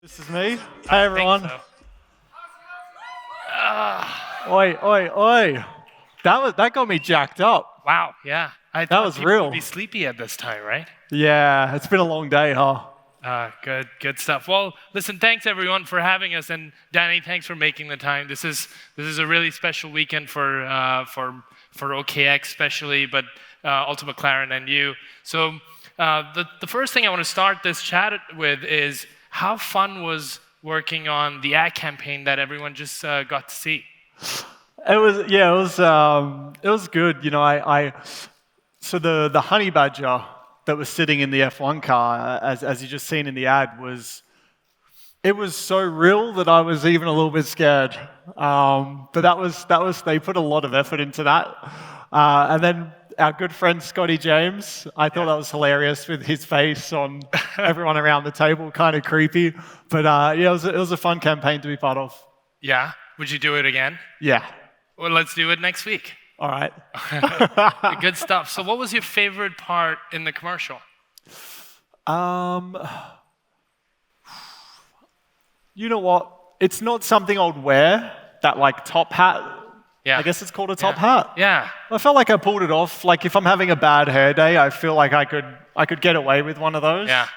This is me. Hey everyone. So. Oi, oi, oi. That got me jacked up. Wow, yeah. I That thought was people real. would be sleepy at this time, right? Yeah, it's been a long day, huh? Good stuff. Well, listen, thanks everyone for having us, and Danny, thanks for making the time. This is a really special weekend for OKX especially, but also McLaren and you. So the first thing I want to start this chat with is how fun was working on the ad campaign that everyone just got to see. It was good. You know, so the honey badger that was sitting in the F1 car, as you just seen in the ad, was so real that I was even a little bit scared. But that was they put a lot of effort into that. And then our good friend Scotty James, I thought that was hilarious with his face on everyone around the table, kind of creepy. But yeah, it was a fun campaign to be part of. Yeah? Would you do it again? Yeah. Well, let's do it next week. All right. Good stuff. So what was your favorite part in the commercial? You know what? It's not something I'd wear, that like top hat. Yeah. I guess it's called a top hat. Yeah. I felt like I pulled it off. Like if I'm having a bad hair day, I feel like I could get away with one of those. Yeah.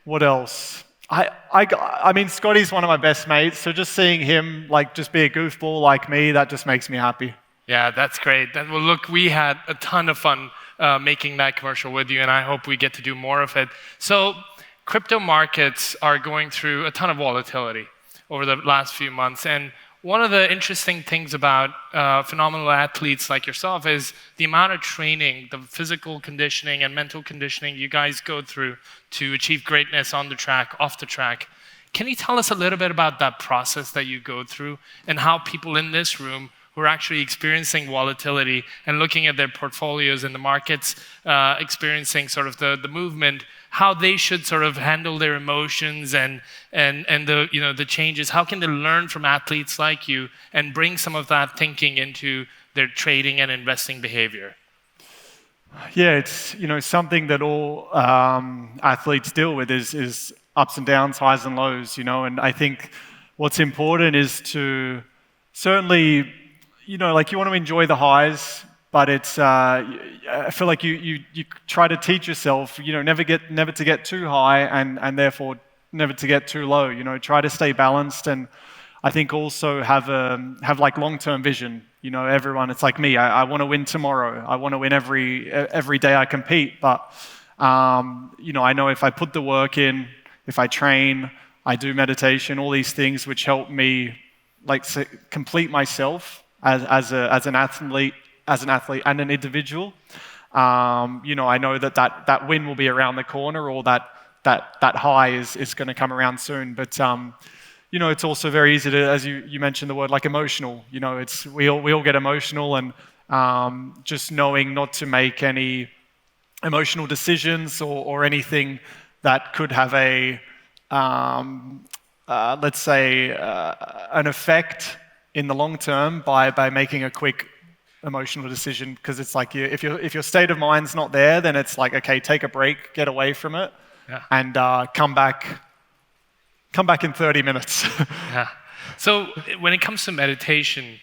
What else? I mean, Scotty's one of my best mates, so just seeing him like just be a goofball like me, that just makes me happy. Yeah, that's great. Well, look, we had a ton of fun making that commercial with you, and I hope we get to do more of it. So, crypto markets are going through a ton of volatility over the last few months, and one of the interesting things about phenomenal athletes like yourself is the amount of training, the physical conditioning and mental conditioning you guys go through to achieve greatness on the track, off the track. Can you tell us a little bit about that process that you go through and how people in this room who are actually experiencing volatility and looking at their portfolios in the markets, experiencing sort of the movement, how they should sort of handle their emotions and the changes? How can they learn from athletes like you and bring some of that thinking into their trading and investing behavior? Yeah, it's something that all athletes deal with is ups and downs, highs and lows. And I think what's important is to certainly, like you want to enjoy the highs, but it's I feel like you try to teach yourself, never to get too high and therefore never to get too low. Try to stay balanced, and I think also have like long-term vision. Everyone, it's like me. I want to win tomorrow. I want to win every day I compete. But I know if I put the work in, if I train, I do meditation, all these things which help me like complete myself as an athlete and an individual. I know that win will be around the corner, or that high is going to come around soon. But it's also very easy to, as you mentioned the word like emotional. We all get emotional, and just knowing not to make any emotional decisions or anything that could have a let's say an effect in the long term by making a quick emotional decision, because it's like if your state of mind's not there, then it's like, okay, take a break, get away from it, and come back in 30 minutes. Yeah. So when it comes to meditation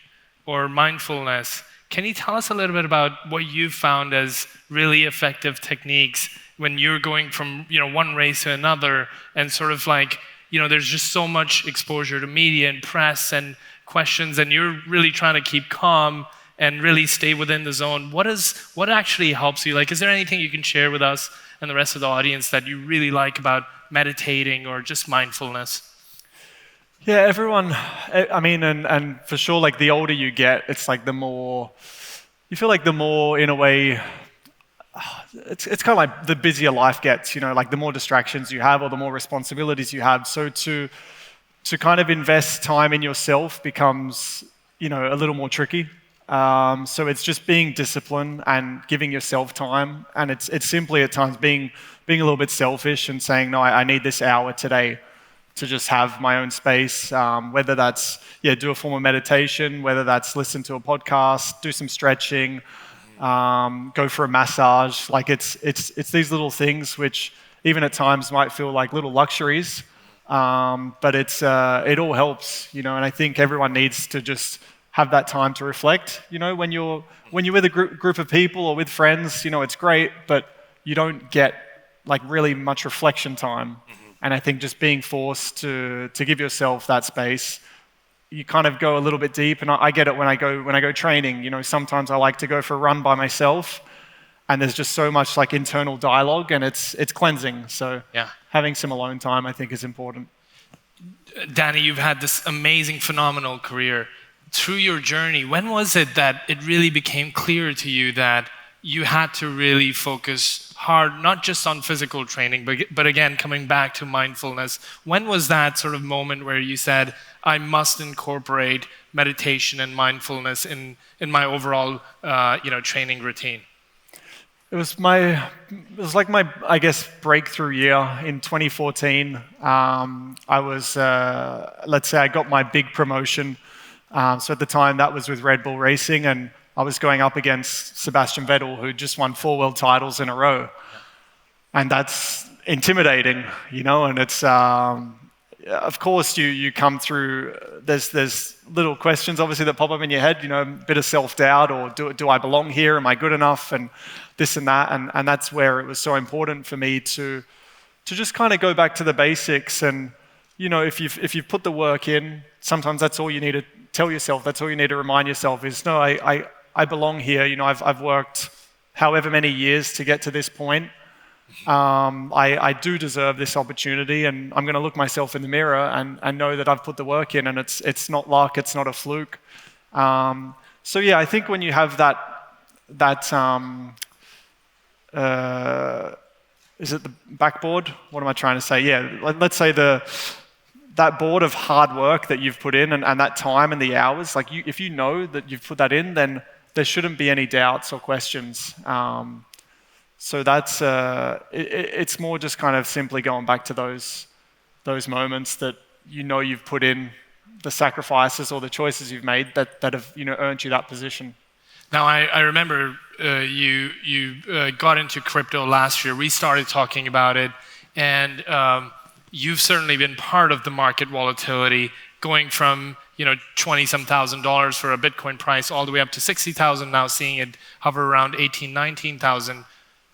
or mindfulness, can you tell us a little bit about what you've found as really effective techniques when you're going from one race to another, and sort of like there's just so much exposure to media and press and questions, and you're really trying to keep calm and really stay within the zone? What actually helps you? Like, is there anything you can share with us and the rest of the audience that you really like about meditating or just mindfulness? Yeah, everyone, I mean, and for sure, like the older you get, it's like the more, you feel like the more, in a way, it's kind of like the busier life gets, like the more distractions you have or the more responsibilities you have. So to kind of invest time in yourself becomes, a little more tricky. So it's just being disciplined and giving yourself time, and it's simply at times being a little bit selfish and saying, no, I need this hour today to just have my own space, whether that's do a form of meditation, whether that's listen to a podcast, do some stretching, go for a massage. Like it's these little things which even at times might feel like little luxuries. But it all helps, you know, and I think everyone needs to just have that time to reflect. You know, when you're with a group of people or with friends, you know, it's great, but you don't get like really much reflection time. And I think just being forced to give yourself that space, you kind of go a little bit deep. And I get it when I go training. You know, sometimes I like to go for a run by myself, and there's just so much like internal dialogue, and it's cleansing. So Yeah. having some alone time, I think, is important. Danny, you've had this amazing, phenomenal career. Through your journey, when was it that it really became clear to you that you had to really focus hard, not just on physical training, but again, coming back to mindfulness? When was that sort of moment where you said, I must incorporate meditation and mindfulness in my overall training routine? It was like my, I guess, breakthrough year in 2014. I was, let's say I got my big promotion. So at the time that was with Red Bull Racing, and I was going up against Sebastian Vettel, who just won 4 world titles in a row. And that's intimidating, you know, and it's, of course you come through, there's little questions obviously that pop up in your head, you know, a bit of self-doubt, or do I belong here? Am I good enough? And this and that. And that's where it was so important for me to just kind of go back to the basics. And, you know, if you've put the work in, sometimes that's all you need to tell yourself, that's all you need to remind yourself is, no, I belong here. You know, I've worked however many years to get to this point. I do deserve this opportunity, and I'm going to look myself in the mirror and know that I've put the work in, and it's not luck, it's not a fluke. So yeah, I think when you have that is it the backboard? What am I trying to say? Yeah, let's say that board of hard work that you've put in, and that time and the hours, like if you know that you've put that in, then there shouldn't be any doubts or questions. So that's it's more just kind of simply going back to those moments that you know you've put in, the sacrifices or the choices you've made that have, you know, earned you that position. Now, I remember you got into crypto last year. We started talking about it, and you've certainly been part of the market volatility, going from, you know, $20-some thousand for a Bitcoin price all the way up to 60,000. Now seeing it hover around 18, 19,000.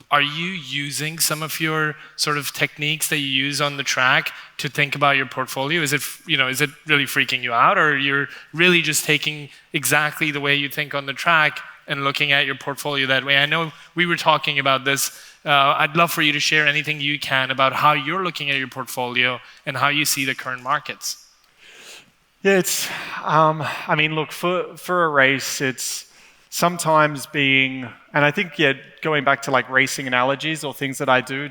Are you using some of your sort of techniques that you use on the track to think about your portfolio? Is it really freaking you out, or you're really just taking exactly the way you think on the track and looking at your portfolio that way? I know we were talking about this. I'd love for you to share anything you can about how you're looking at your portfolio and how you see the current markets. Yeah, it's, I mean, look, for a race, it's sometimes being, and I think, yeah, going back to like racing analogies or things that I do,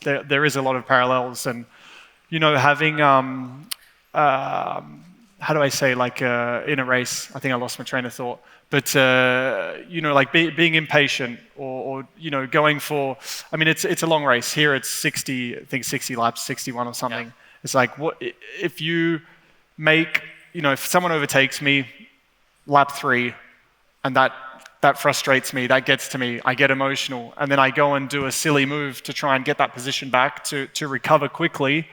there is a lot of parallels. And, you know, having, how do I say, like in a race, I think I lost my train of thought, but, you know, like being impatient or, you know, going for, I mean, it's a long race. Here it's 60, I think 60 laps, 61 or something. Yeah. It's like, what if you make, you know, if someone overtakes me, lap 3, and that frustrates me, that gets to me, I get emotional, and then I go and do a silly move to try and get that position back to recover quickly,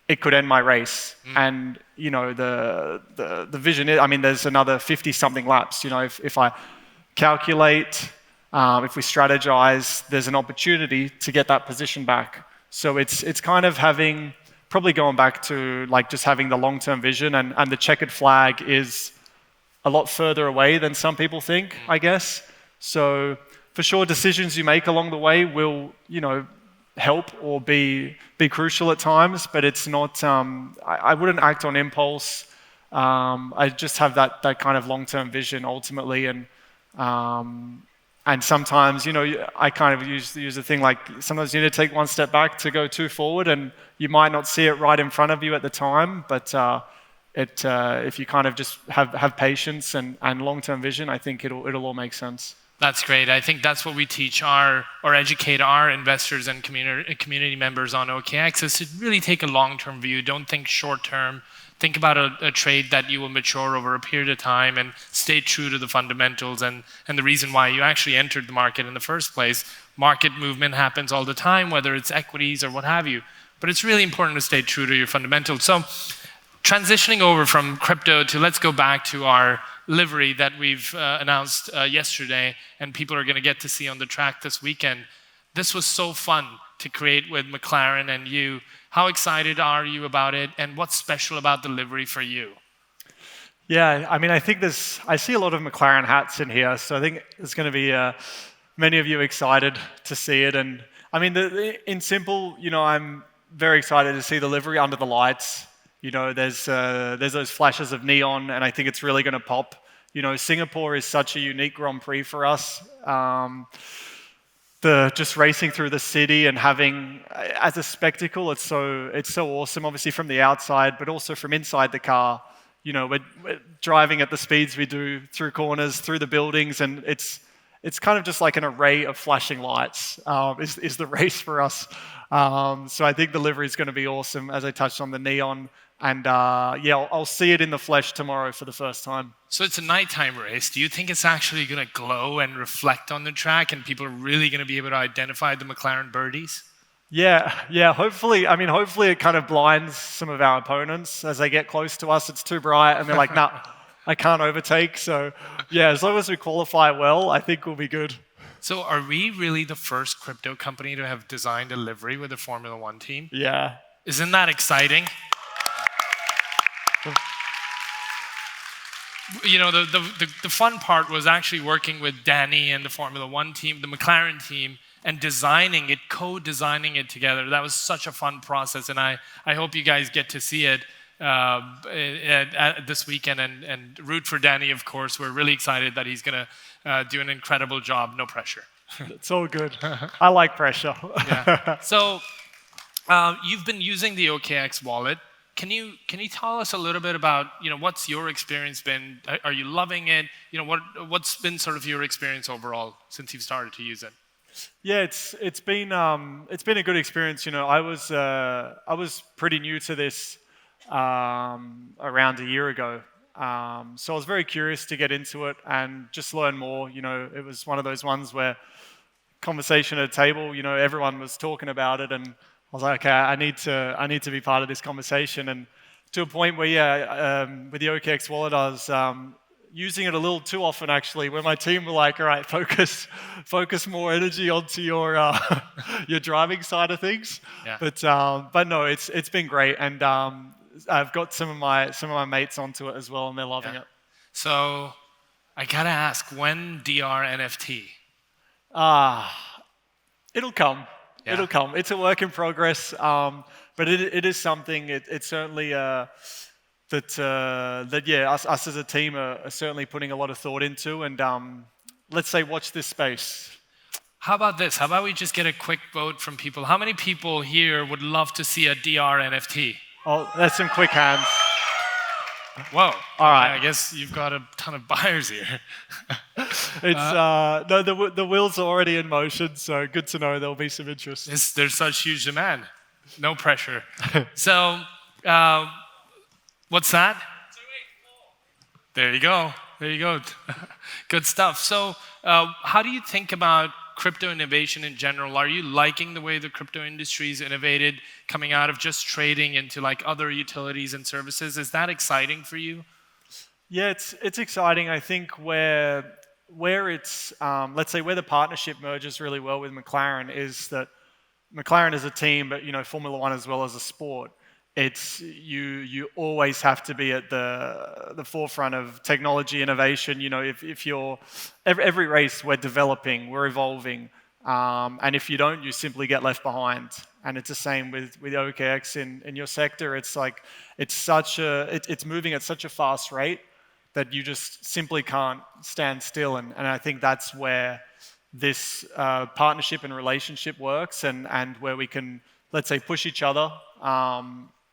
it could end my race. And, you know, the vision is, I mean, there's another 50-something laps. You know, if I calculate, if we strategize, there's an opportunity to get that position back. So it's kind of having, probably going back to like just having the long-term vision, and the checkered flag is a lot further away than some people think, I guess. So for sure, decisions you make along the way will, you know, help or be crucial at times, but it's not, I wouldn't act on impulse. I just have that kind of long-term vision ultimately. And sometimes, you know, I kind of use the thing like sometimes you need to take one step back to go 2 forward, and you might not see it right in front of you at the time, but if you kind of just have patience and long-term vision, I think it'll all make sense. That's great. I think that's what we teach or educate our investors and community members on OKX, is to really take a long-term view. Don't think short-term. think about a trade that you will mature over a period of time and stay true to the fundamentals and the reason why you actually entered the market in the first place. Market movement happens all the time, whether it's equities or what have you. But it's really important to stay true to your fundamentals. So transitioning over from crypto to let's go back to our livery that we've announced yesterday and people are going to get to see on the track this weekend. This was so fun to create with McLaren and you. How excited are you about it, and what's special about the livery for you? Yeah, I mean, I think I see a lot of McLaren hats in here, so I think there's going to be many of you excited to see it. And I mean, in simple, I'm very excited to see the livery under the lights. There's those flashes of neon, and I think it's really going to pop. Singapore is such a unique Grand Prix for us. Just racing through the city and having as a spectacle, it's so awesome. Obviously from the outside, but also from inside the car. We're driving at the speeds we do through corners, through the buildings, and it's kind of just like an array of flashing lights. Is the race for us? So I think the livery is going to be awesome, as I touched on the neon. And I'll see it in the flesh tomorrow for the first time. So it's a nighttime race. Do you think it's actually going to glow and reflect on the track and people are really going to be able to identify the McLaren birdies? Yeah, hopefully it kind of blinds some of our opponents as they get close to us. It's too bright and they're like, nah, I can't overtake. So yeah, as long as we qualify well, I think we'll be good. So are we really the first crypto company to have designed a livery with a Formula One team? Yeah. Isn't that exciting? The fun part was actually working with Danny and the Formula One team, the McLaren team, and co-designing it together. That was such a fun process, and I hope you guys get to see it this weekend and root for Danny, of course. We're really excited that he's going to do an incredible job. No pressure. It's all good. I like pressure. Yeah. So you've been using the OKX wallet. Can you tell us a little bit about what's your experience been? Are you loving it? What's been sort of your experience overall since you've started to use it? Yeah, it's been a good experience. I was pretty new to this around a year ago, so I was very curious to get into it and just learn more. It was one of those ones where conversation at a table. Everyone was talking about it and I was like, okay, I need to be part of this conversation, and to a point where, with the OKX wallet, I was using it a little too often actually. Where my team were like, all right, focus more energy onto your your driving side of things. Yeah. But no, it's been great, and I've got some of my mates onto it as well, and they're loving it. So I gotta ask, when DR NFT? It'll come. Yeah. It'll come. It's a work in progress, but it is something. It's certainly that us as a team are certainly putting a lot of thought into, and let's say watch this space. How about this? How about we just get a quick vote from people? How many people here would love to see a DR NFT? Oh, that's some quick hands. Whoa! All right. I guess you've got a ton of buyers here. No, the wheels are already in motion, so good to know there'll be some interest. There's such huge demand. No pressure. So, what's that? 284. There you go. Good stuff. So, how do you think about crypto innovation in general? Are you liking the way the crypto industry is innovated, coming out of just trading into like other utilities and services? Is that exciting for you? Yeah, it's exciting. I think where it's let's say where the partnership merges really well with McLaren is that McLaren is a team, but Formula One as well as a sport. It's you always have to be at the forefront of technology innovation. If you're every race we're developing, we're evolving, and if you don't, you simply get left behind. And it's the same with OKX in your sector. It's like it's moving at such a fast rate that you just simply can't stand still. And I think that's where this partnership and relationship works, and where we can, let's say, push each other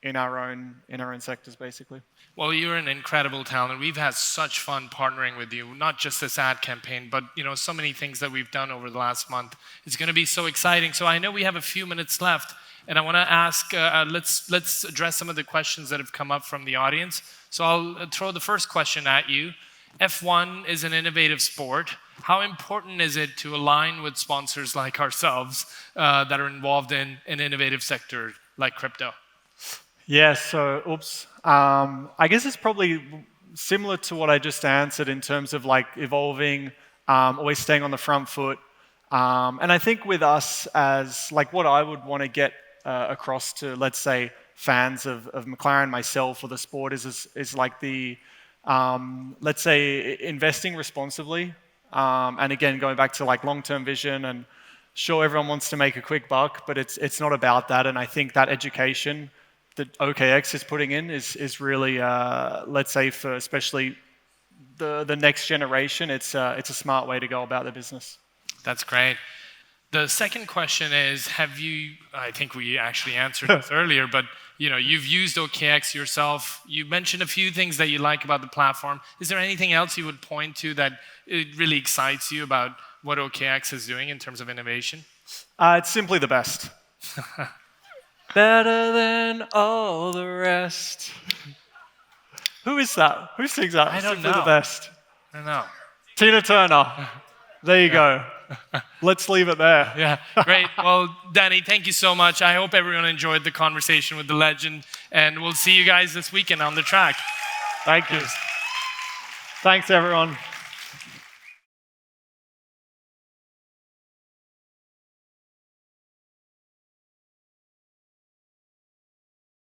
in our own sectors, basically. Well, you're an incredible talent. We've had such fun partnering with you, not just this ad campaign, but so many things that we've done over the last month. It's going to be so exciting. So I know we have a few minutes left, and I want to ask, let's address some of the questions that have come up from the audience. So I'll throw the first question at you. F1 is an innovative sport. How important is it to align with sponsors like ourselves that are involved in an innovative sector like crypto? Yeah, so, I guess it's probably similar to what I just answered in terms of like evolving, always staying on the front foot. And I think with us as like what I would want to get across to, let's say, fans of McLaren, myself, or the sport is like the, let's say, investing responsibly. And again, going back to like long-term vision, and sure, everyone wants to make a quick buck, but it's not about that. And I think that education that OKX is putting in is really, let's say, for especially the next generation, it's a smart way to go about the business. That's great. The second question is, I think we actually answered this earlier, but you've used OKX yourself. You mentioned a few things that you like about the platform. Is there anything else you would point to that it really excites you about what OKX is doing in terms of innovation? It's simply the best. Better than all the rest. Who is that? Who sings that? I don't Simply know. the best. I don't know. Tina Turner. There you go. Let's leave it there. Yeah, great. Well, Danny, thank you so much. I hope everyone enjoyed the conversation with the legend, and we'll see you guys this weekend on the track. Thank you. Thanks, everyone.